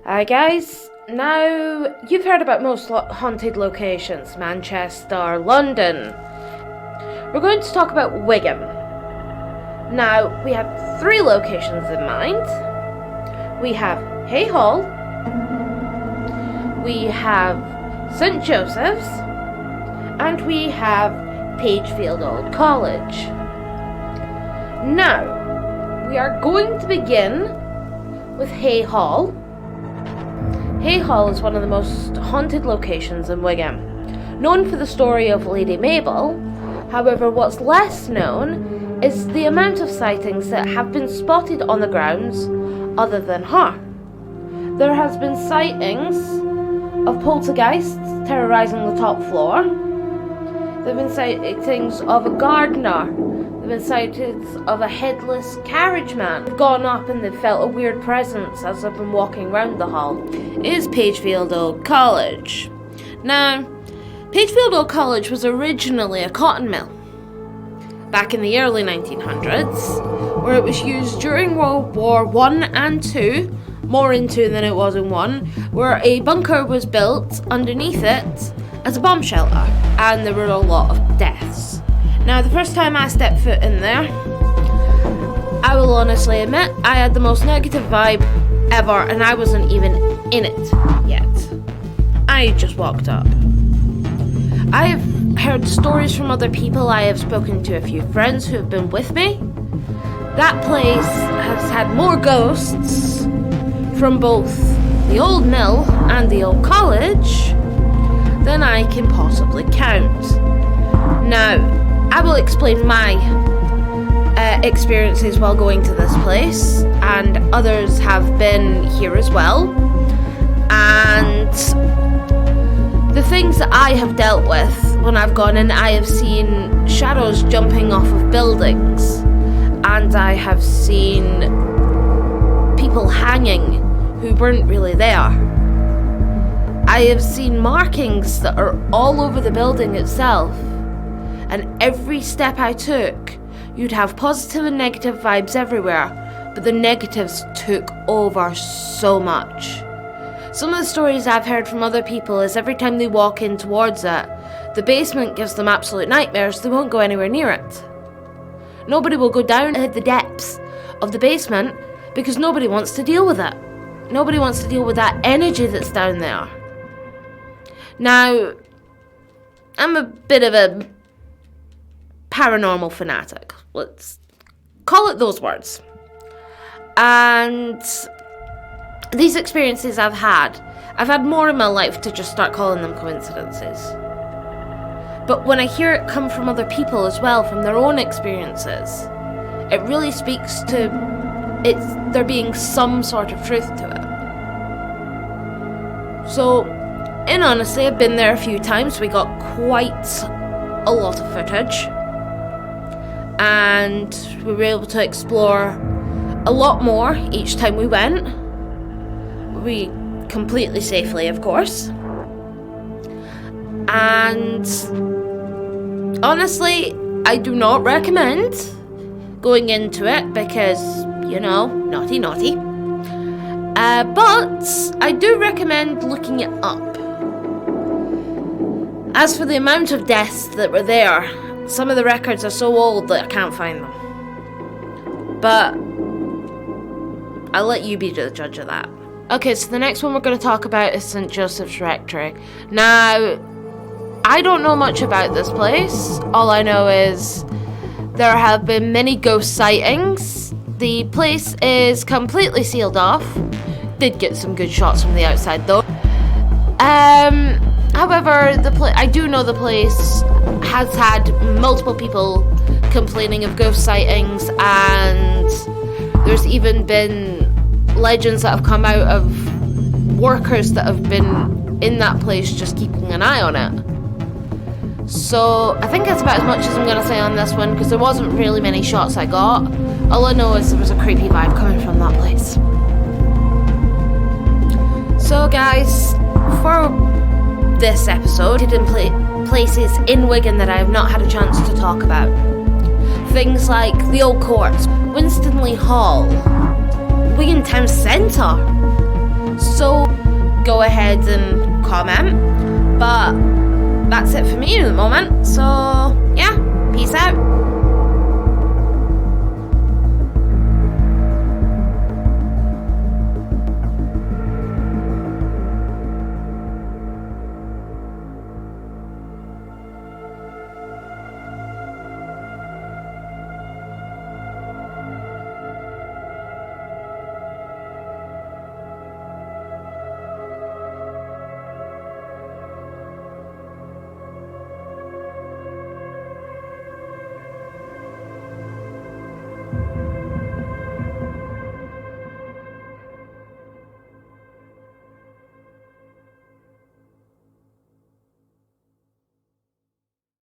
Hi guys, now you've heard about most haunted locations, Manchester, London. We're going to talk about Wigan. Now, we have 3 locations in mind. We have Hay Hall, we have St Joseph's, and we have Pagefield Old College. Now, we are going to begin with Hay Hall. Hay Hall is one of the most haunted locations in Wigan, known for the story of Lady Mabel. However, what's less known is the amount of sightings that have been spotted on the grounds other than her. There has been sightings of poltergeists terrorising the top floor. There have been sightings of a gardener. There have been sightings of a headless carriage man. They've gone up and they've felt a weird presence as they've been walking around the hall. It is Pagefield Old College. Now, Pagefield Old College was originally a cotton mill back in the early 1900s, where it was used during World War I and II, more in II than it was in I, where a bunker was built underneath it as a bomb shelter, and there were a lot of deaths. Now, the first time I stepped foot in there, I will honestly admit, I had the most negative vibe ever, and I wasn't even in it yet. I just walked up. I have heard stories from other people. I have spoken to a few friends who have been with me. That place has had more ghosts from both the old mill and the old college than I can possibly count. Now, I will explain my experiences while going to this place, and others have been here as well. And the things that I have dealt with when I've gone in, I have seen shadows jumping off of buildings, and I have seen people hanging who weren't really there. I have seen markings that are all over the building itself, and every step I took, you'd have positive and negative vibes everywhere, but the negatives took over so much. Some of the stories I've heard from other people is every time they walk in towards it, the basement gives them absolute nightmares. They won't go anywhere near it. Nobody will go down to the depths of the basement because nobody wants to deal with it. Nobody wants to deal with that energy that's down there. Now, I'm a bit of a paranormal fanatic. Let's call it those words. And these experiences I've had more in my life to just start calling them coincidences. But when I hear it come from other people as well, from their own experiences, it really speaks to there being some sort of truth to it. So, in honesty, I've been there a few times. We got quite a lot of footage, and we were able to explore a lot more each time we went. We completely safely, of course. And honestly, I do not recommend going into it because, naughty. But I do recommend looking it up. As for the amount of deaths that were there, some of the records are so old that I can't find them. But I'll let you be the judge of that. Okay, so the next one we're going to talk about is St Joseph's Rectory. Now, I don't know much about this place. All I know is there have been many ghost sightings. The place is completely sealed off. Did get some good shots from the outside though. However, I do know the place has had multiple people complaining of ghost sightings, and there's even been legends that have come out of workers that have been in that place just keeping an eye on it. So I think that's about as much as I'm going to say on this one, because there wasn't really many shots I got. All I know is there was a creepy vibe coming from that place. So guys, for this episode, hidden places in Wigan that I have not had a chance to talk about. Things like the Old Courts, Winstanley Hall, Wigan Town Centre. So ahead and comment. But that's it for me at the moment. So, yeah, peace out.